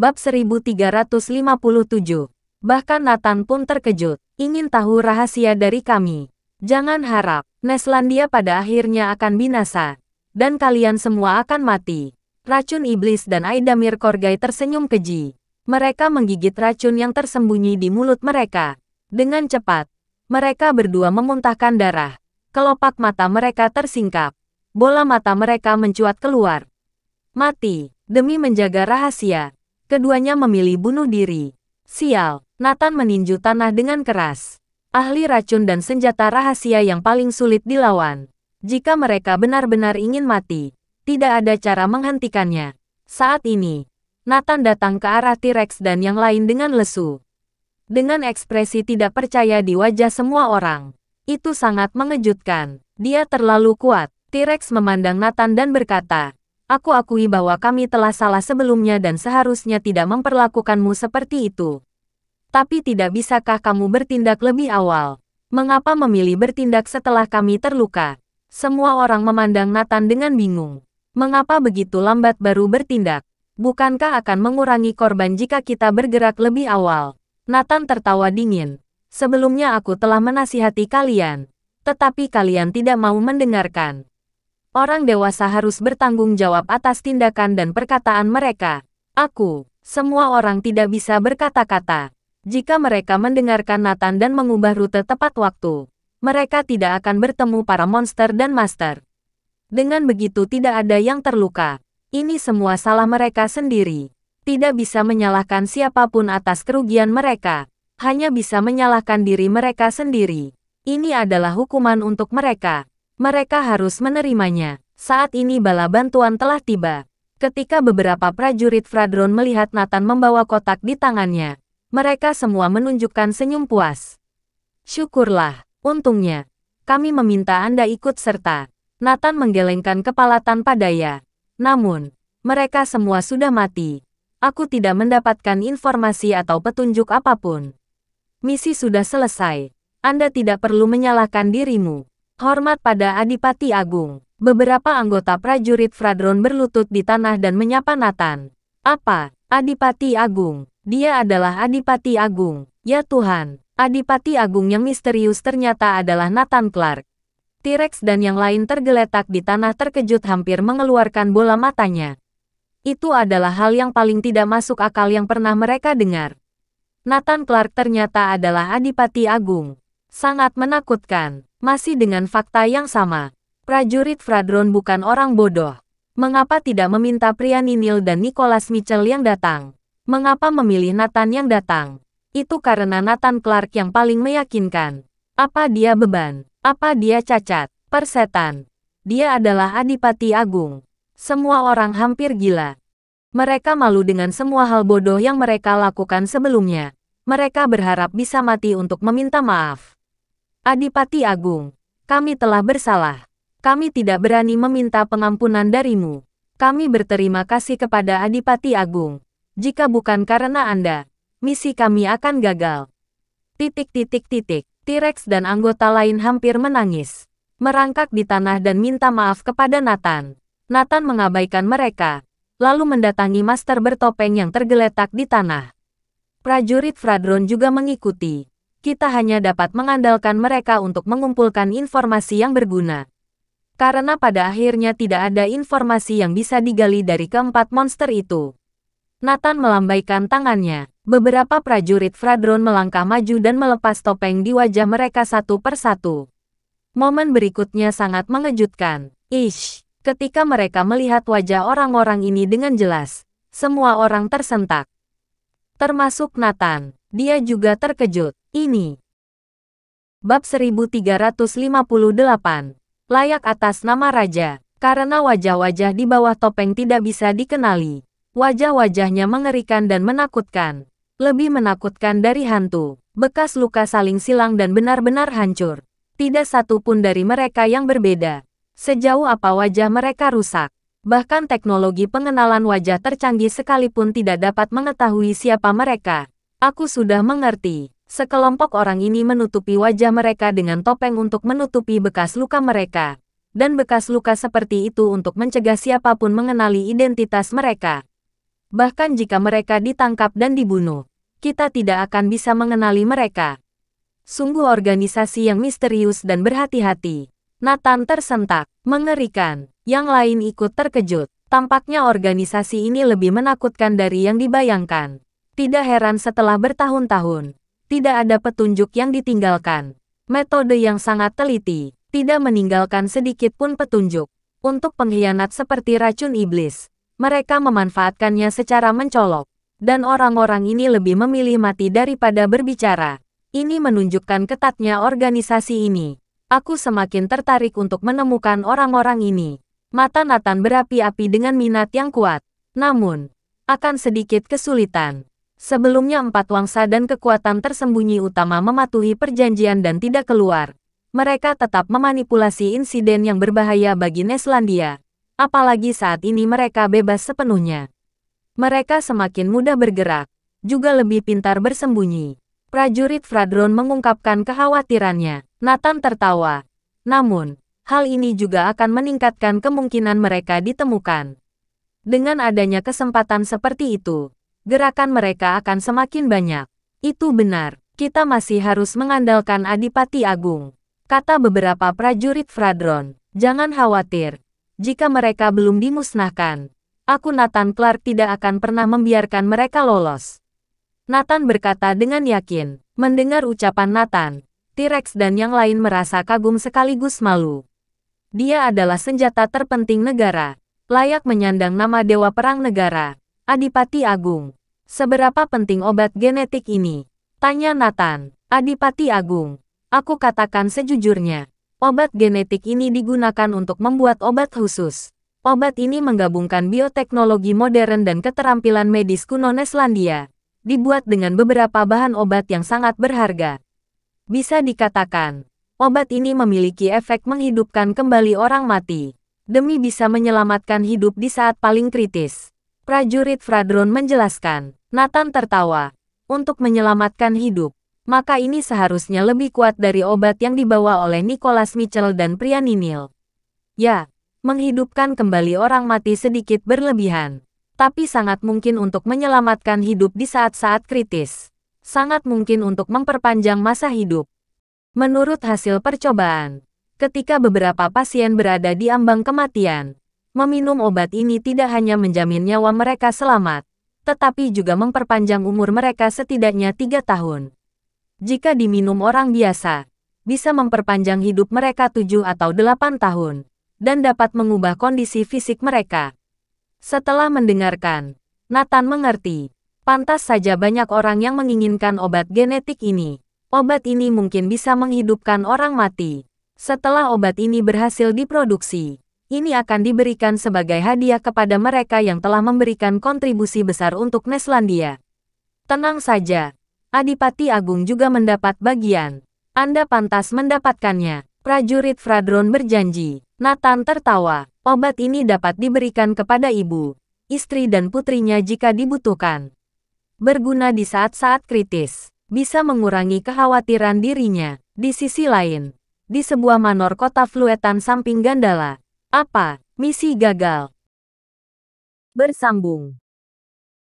Bab 1357. Bahkan Nathan pun terkejut. Ingin tahu rahasia dari kami? Jangan harap, Neslandia pada akhirnya akan binasa. Dan kalian semua akan mati. Racun iblis dan Aidamir Korgai tersenyum keji. Mereka menggigit racun yang tersembunyi di mulut mereka. Dengan cepat, mereka berdua memuntahkan darah. Kelopak mata mereka tersingkap. Bola mata mereka mencuat keluar. Mati, demi menjaga rahasia. Keduanya memilih bunuh diri. Sial, Nathan meninju tanah dengan keras. Ahli racun dan senjata rahasia yang paling sulit dilawan. Jika mereka benar-benar ingin mati, tidak ada cara menghentikannya. Saat ini, Nathan datang ke arah T-Rex dan yang lain dengan lesu. Dengan ekspresi tidak percaya di wajah semua orang. Itu sangat mengejutkan. Dia terlalu kuat. T-Rex memandang Nathan dan berkata, "Aku akui bahwa kami telah salah sebelumnya dan seharusnya tidak memperlakukanmu seperti itu. Tapi tidak bisakah kamu bertindak lebih awal? Mengapa memilih bertindak setelah kami terluka?" Semua orang memandang Nathan dengan bingung. Mengapa begitu lambat baru bertindak? Bukankah akan mengurangi korban jika kita bergerak lebih awal? Nathan tertawa dingin. Sebelumnya aku telah menasihati kalian. Tetapi kalian tidak mau mendengarkan. Orang dewasa harus bertanggung jawab atas tindakan dan perkataan mereka. Semua orang tidak bisa berkata-kata. Jika mereka mendengarkan Nathan dan mengubah rute tepat waktu, mereka tidak akan bertemu para monster dan master. Dengan begitu tidak ada yang terluka. Ini semua salah mereka sendiri. Tidak bisa menyalahkan siapapun atas kerugian mereka. Hanya bisa menyalahkan diri mereka sendiri. Ini adalah hukuman untuk mereka. Mereka harus menerimanya. Saat ini bala bantuan telah tiba. Ketika beberapa prajurit Fradron melihat Nathan membawa kotak di tangannya, mereka semua menunjukkan senyum puas. Syukurlah, untungnya. Kami meminta Anda ikut serta. Nathan menggelengkan kepala tanpa daya. Namun, mereka semua sudah mati. Aku tidak mendapatkan informasi atau petunjuk apapun. Misi sudah selesai. Anda tidak perlu menyalahkan dirimu. Hormat pada Adipati Agung. Beberapa anggota prajurit Fradron berlutut di tanah dan menyapa Nathan. Apa? Adipati Agung. Dia adalah Adipati Agung. Ya Tuhan, Adipati Agung yang misterius ternyata adalah Nathan Clark. T-Rex dan yang lain tergeletak di tanah terkejut hampir mengeluarkan bola matanya. Itu adalah hal yang paling tidak masuk akal yang pernah mereka dengar. Nathan Clark ternyata adalah Adipati Agung. Sangat menakutkan. Masih dengan fakta yang sama. Prajurit Fradron bukan orang bodoh. Mengapa tidak meminta Priani Neal dan Nicholas Mitchell yang datang? Mengapa memilih Nathan yang datang? Itu karena Nathan Clark yang paling meyakinkan. Apa dia beban? Apa dia cacat? Persetan. Dia adalah Adipati Agung. Semua orang hampir gila. Mereka malu dengan semua hal bodoh yang mereka lakukan sebelumnya. Mereka berharap bisa mati untuk meminta maaf. Adipati Agung, kami telah bersalah. Kami tidak berani meminta pengampunan darimu. Kami berterima kasih kepada Adipati Agung. Jika bukan karena Anda, misi kami akan gagal. T-Rex dan anggota lain hampir menangis. Merangkak di tanah dan minta maaf kepada Nathan. Nathan mengabaikan mereka, lalu mendatangi master bertopeng yang tergeletak di tanah. Prajurit Fradron juga mengikuti. Kita hanya dapat mengandalkan mereka untuk mengumpulkan informasi yang berguna. Karena pada akhirnya tidak ada informasi yang bisa digali dari keempat monster itu. Nathan melambaikan tangannya. Beberapa prajurit Fradron melangkah maju dan melepas topeng di wajah mereka satu persatu. Momen berikutnya sangat mengejutkan. Ketika mereka melihat wajah orang-orang ini dengan jelas, semua orang tersentak. Termasuk Nathan. Dia juga terkejut. Ini. Bab 1358. Layak atas nama Raja. Karena wajah-wajah di bawah topeng tidak bisa dikenali. Wajah-wajahnya mengerikan dan menakutkan. Lebih menakutkan dari hantu. Bekas luka saling silang dan benar-benar hancur. Tidak satu pun dari mereka yang berbeda. Sejauh apa wajah mereka rusak. Bahkan teknologi pengenalan wajah tercanggih sekalipun tidak dapat mengetahui siapa mereka. Aku sudah mengerti. Sekelompok orang ini menutupi wajah mereka dengan topeng untuk menutupi bekas luka mereka. Dan bekas luka seperti itu untuk mencegah siapapun mengenali identitas mereka. Bahkan jika mereka ditangkap dan dibunuh, kita tidak akan bisa mengenali mereka. Sungguh organisasi yang misterius dan berhati-hati. Nathan tersentak. Mengerikan. Yang lain ikut terkejut. Tampaknya organisasi ini lebih menakutkan dari yang dibayangkan. Tidak heran setelah bertahun-tahun, tidak ada petunjuk yang ditinggalkan. Metode yang sangat teliti, tidak meninggalkan sedikit pun petunjuk. Untuk pengkhianat seperti racun iblis, mereka memanfaatkannya secara mencolok. Dan orang-orang ini lebih memilih mati daripada berbicara. Ini menunjukkan ketatnya organisasi ini. Aku semakin tertarik untuk menemukan orang-orang ini. Mata Nathan berapi-api dengan minat yang kuat. Namun, akan sedikit kesulitan. Sebelumnya 4 wangsa dan kekuatan tersembunyi utama mematuhi perjanjian dan tidak keluar. Mereka tetap memanipulasi insiden yang berbahaya bagi Neslandia. Apalagi saat ini mereka bebas sepenuhnya. Mereka semakin mudah bergerak, juga lebih pintar bersembunyi. Prajurit Fradron mengungkapkan kekhawatirannya. Nathan tertawa. Namun, hal ini juga akan meningkatkan kemungkinan mereka ditemukan. Dengan adanya kesempatan seperti itu, gerakan mereka akan semakin banyak. Itu benar, kita masih harus mengandalkan Adipati Agung, kata beberapa prajurit Fradron. Jangan khawatir, jika mereka belum dimusnahkan, aku Nathan Clark tidak akan pernah membiarkan mereka lolos. Nathan berkata dengan yakin. Mendengar ucapan Nathan, T-Rex dan yang lain merasa kagum sekaligus malu. Dia adalah senjata terpenting negara, layak menyandang nama Dewa Perang Negara, Adipati Agung. Seberapa penting obat genetik ini? Tanya Nathan. Adipati Agung, aku katakan sejujurnya, obat genetik ini digunakan untuk membuat obat khusus. Obat ini menggabungkan bioteknologi modern dan keterampilan medis kuno Neslandia. Dibuat dengan beberapa bahan obat yang sangat berharga. Bisa dikatakan, obat ini memiliki efek menghidupkan kembali orang mati, demi bisa menyelamatkan hidup di saat paling kritis. Prajurit Fradron menjelaskan. Nathan tertawa. Untuk menyelamatkan hidup, maka ini seharusnya lebih kuat dari obat yang dibawa oleh Nicholas Mitchell dan Priani Neal. Ya, menghidupkan kembali orang mati sedikit berlebihan. Tapi sangat mungkin untuk menyelamatkan hidup di saat-saat kritis. Sangat mungkin untuk memperpanjang masa hidup. Menurut hasil percobaan, ketika beberapa pasien berada di ambang kematian, meminum obat ini tidak hanya menjamin nyawa mereka selamat, tetapi juga memperpanjang umur mereka setidaknya 3 tahun. Jika diminum orang biasa, bisa memperpanjang hidup mereka 7 atau 8 tahun, dan dapat mengubah kondisi fisik mereka. Setelah mendengarkan, Nathan mengerti. Pantas saja banyak orang yang menginginkan obat genetik ini. Obat ini mungkin bisa menghidupkan orang mati. Setelah obat ini berhasil diproduksi, ini akan diberikan sebagai hadiah kepada mereka yang telah memberikan kontribusi besar untuk Neslandia. Tenang saja, Adipati Agung juga mendapat bagian. Anda pantas mendapatkannya. Prajurit Fradron berjanji. Nathan tertawa. Obat ini dapat diberikan kepada ibu, istri dan putrinya jika dibutuhkan. Berguna di saat-saat kritis, bisa mengurangi kekhawatiran dirinya. Di sisi lain, di sebuah manor kota Fluetan samping Gandala. Apa? Misi gagal. Bersambung.